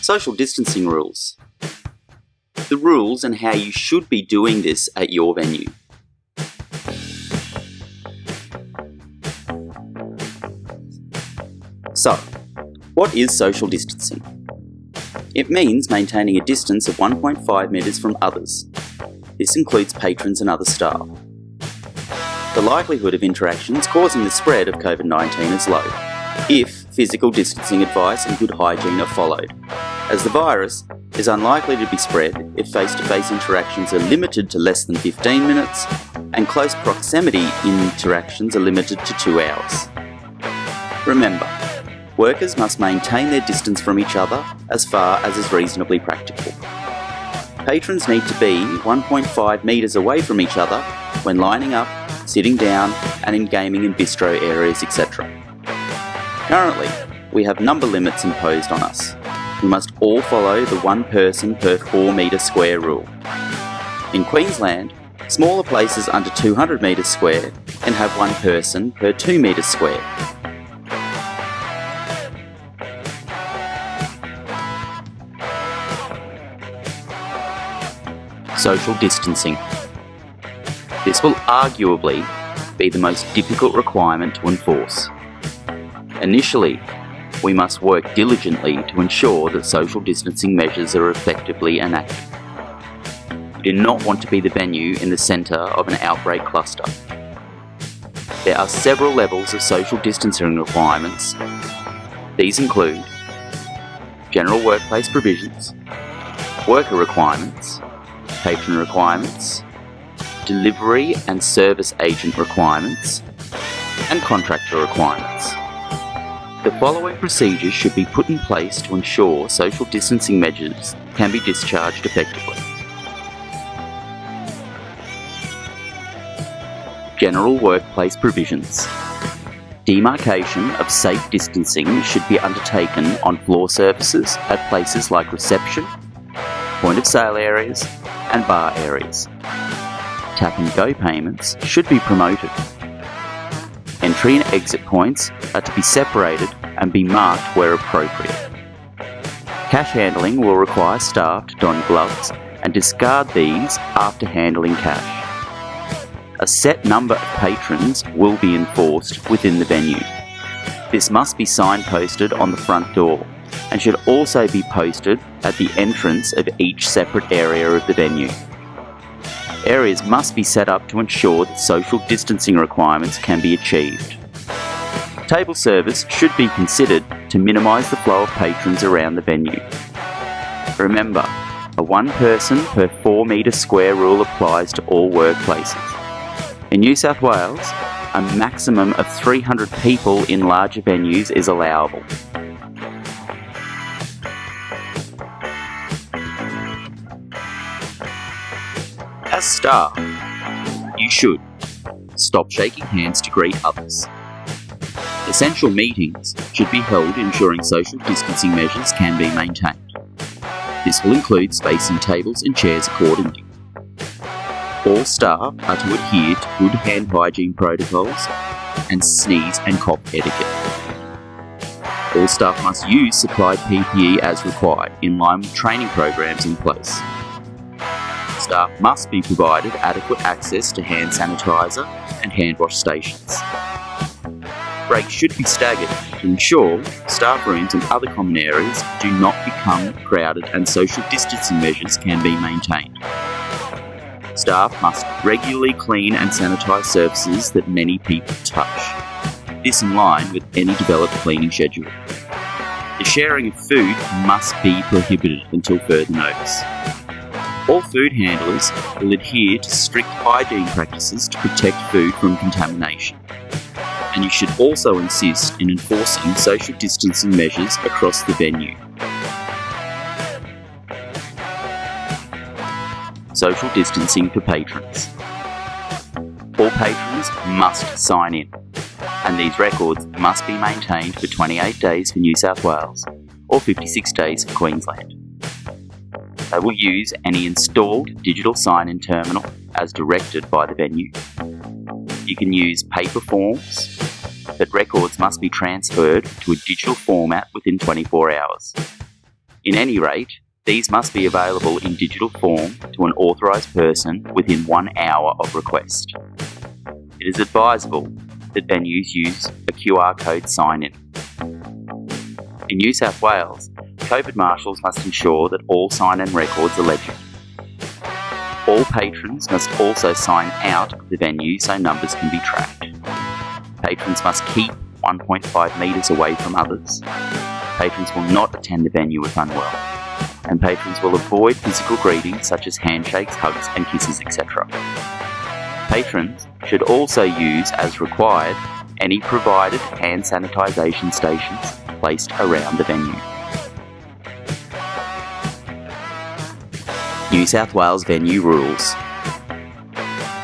Social distancing rules. The rules and how you should be doing this at your venue. So, what is social distancing? It means maintaining a distance of 1.5 metres from others. This includes patrons and other staff. The likelihood of interactions causing the spread of COVID-19 is low, if physical distancing advice and good hygiene are followed, as the virus is unlikely to be spread if face-to-face interactions are limited to less than 15 minutes and close proximity interactions are limited to 2 hours. Remember, workers must maintain their distance from each other as far as is reasonably practical. Patrons need to be 1.5 metres away from each other when lining up, sitting down and in gaming and bistro areas, etc. Currently, we have number limits imposed on us. We must all follow the 1 person per 4 metre square rule. In Queensland, smaller places under 200 metres square can have 1 person per 2 metres square. Social distancing. This will arguably be the most difficult requirement to enforce. Initially, we must work diligently to ensure that social distancing measures are effectively enacted. We do not want to be the venue in the centre of an outbreak cluster. There are several levels of social distancing requirements. These include general workplace provisions, worker requirements, patron requirements, delivery and service agent requirements, and contractor requirements. The following procedures should be put in place to ensure social distancing measures can be discharged effectively. General workplace provisions. Demarcation of safe distancing should be undertaken on floor surfaces at places like reception, point of sale areas, and bar areas. Tap and go payments should be promoted. Entry and exit points are to be separated and be marked where appropriate. Cash handling will require staff to don gloves and discard these after handling cash. A set number of patrons will be enforced within the venue. This must be signposted on the front door and should also be posted at the entrance of each separate area of the venue. Areas must be set up to ensure that social distancing requirements can be achieved. Table service should be considered to minimise the flow of patrons around the venue. Remember, a 1 person per 4 metre square rule applies to all workplaces. In New South Wales, a maximum of 300 people in larger venues is allowable. As staff, you should stop shaking hands to greet others. Essential meetings should be held ensuring social distancing measures can be maintained. This will include spacing tables and chairs accordingly. All staff are to adhere to good hand hygiene protocols and sneeze and cough etiquette. All staff must use supplied PPE as required in line with training programs in place. Staff must be provided adequate access to hand sanitizer and hand wash stations. Breaks should be staggered to ensure staff rooms and other common areas do not become crowded and social distancing measures can be maintained. Staff must regularly clean and sanitise surfaces that many people touch. This in line with any developed cleaning schedule. The sharing of food must be prohibited until further notice. All food handlers will adhere to strict hygiene practices to protect food from contamination. And you should also insist in enforcing social distancing measures across the venue. Social distancing for patrons. All patrons must sign in, and these records must be maintained for 28 days for New South Wales or 56 days for Queensland. They will use any installed digital sign-in terminal as directed by the venue. You can use paper forms, but records must be transferred to a digital format within 24 hours. In any rate, these must be available in digital form to an authorised person within 1 hour of request. It is advisable that venues use a QR code sign-in. In New South Wales, COVID marshals must ensure that all sign-in records are legible. All patrons must also sign out of the venue so numbers can be tracked. Patrons must keep 1.5 metres away from others. Patrons will not attend the venue if unwell, and patrons will avoid physical greetings such as handshakes, hugs and kisses, etc. Patrons should also use, as required, any provided hand sanitisation stations placed around the venue. New South Wales Venue Rules.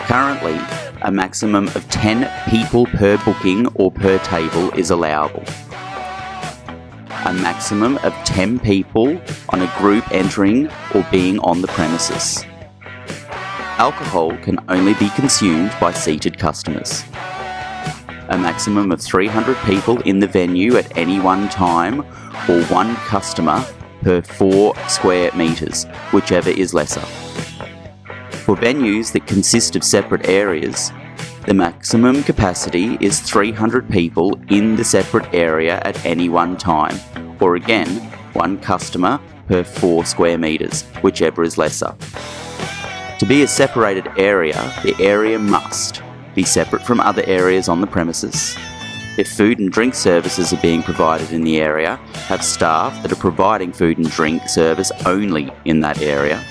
Currently, a maximum of 10 people per booking or per table is allowable. A maximum of 10 people on a group entering or being on the premises. Alcohol can only be consumed by seated customers. A maximum of 300 people in the venue at any one time, or one customer per 4 square metres, whichever is lesser. For venues that consist of separate areas, the maximum capacity is 300 people in the separate area at any one time, or again, one customer per 4 square metres, whichever is lesser. To be a separated area, the area must be separate from other areas on the premises. If food and drink services are being provided in the area, have staff that are providing food and drink service only in that area,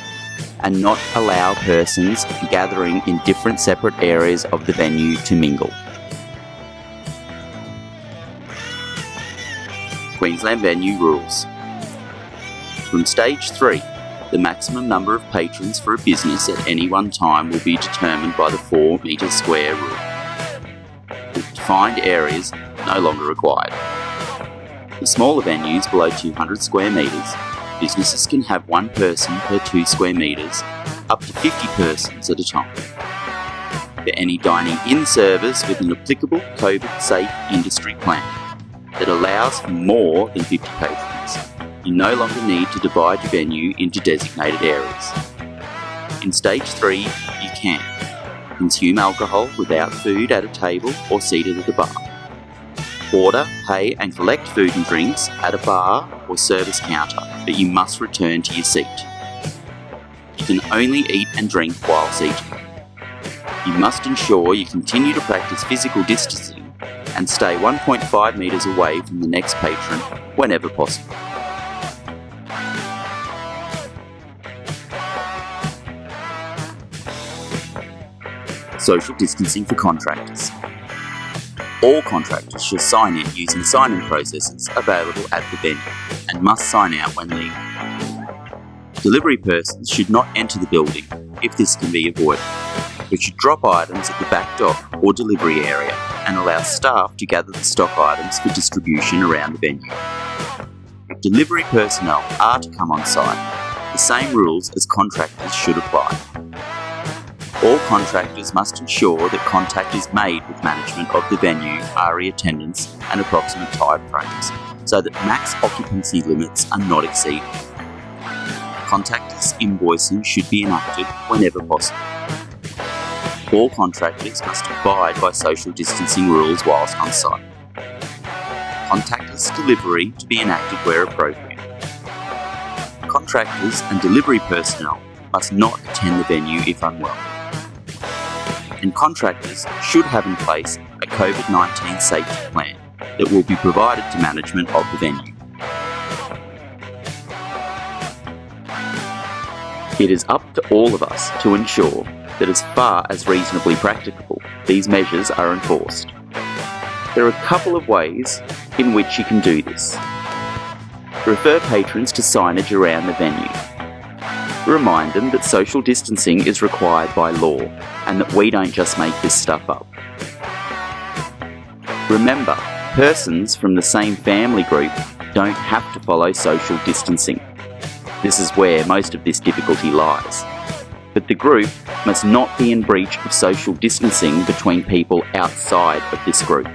and not allow persons gathering in different separate areas of the venue to mingle. Queensland Venue Rules. From Stage 3, the maximum number of patrons for a business at any one time will be determined by the 4 metre square rule, with defined areas no longer required. For smaller venues below 200 square metres, businesses can have 1 person per 2 square metres, up to 50 persons at a time. For any dining-in service with an applicable COVID-safe industry plan that allows for more than 50 patrons, you no longer need to divide your venue into designated areas. In Stage 3, you can consume alcohol without food at a table or seated at a bar. Order, pay and collect food and drinks at a bar or service counter, but you must return to your seat. You can only eat and drink while seated. You must ensure you continue to practice physical distancing and stay 1.5 metres away from the next patron whenever possible. Social distancing for contractors. All contractors should sign in using sign-in processes available at the venue and must sign out when leaving. Delivery persons should not enter the building if this can be avoided, but should drop items at the back dock or delivery area and allow staff to gather the stock items for distribution around the venue. If delivery personnel are to come on site, the same rules as contractors should apply. All contractors must ensure that contact is made with management of the venue, RE attendance and approximate time frames, so that max occupancy limits are not exceeded. Contractors' invoicing should be enacted whenever possible. All contractors must abide by social distancing rules whilst on site. Contactless delivery to be enacted where appropriate. Contractors and delivery personnel must not attend the venue if unwell. And contractors should have in place a COVID-19 safety plan that will be provided to management of the venue. It is up to all of us to ensure that as far as reasonably practicable, these measures are enforced. There are a couple of ways in which you can do this. Refer patrons to signage around the venue. Remind them that social distancing is required by law and that we don't just make this stuff up. Remember, persons from the same family group don't have to follow social distancing. This is where most of this difficulty lies. But the group must not be in breach of social distancing between people outside of this group.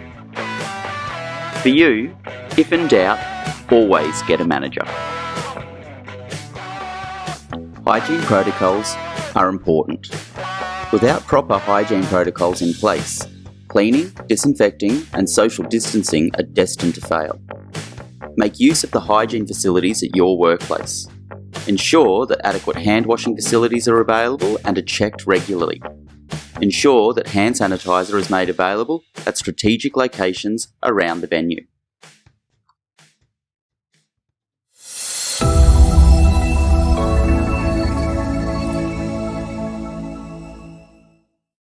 For you, if in doubt, always get a manager. Hygiene protocols are important. Without proper hygiene protocols in place, cleaning, disinfecting and social distancing are destined to fail. Make use of the hygiene facilities at your workplace. Ensure that adequate hand washing facilities are available and are checked regularly. Ensure that hand sanitizer is made available at strategic locations around the venue.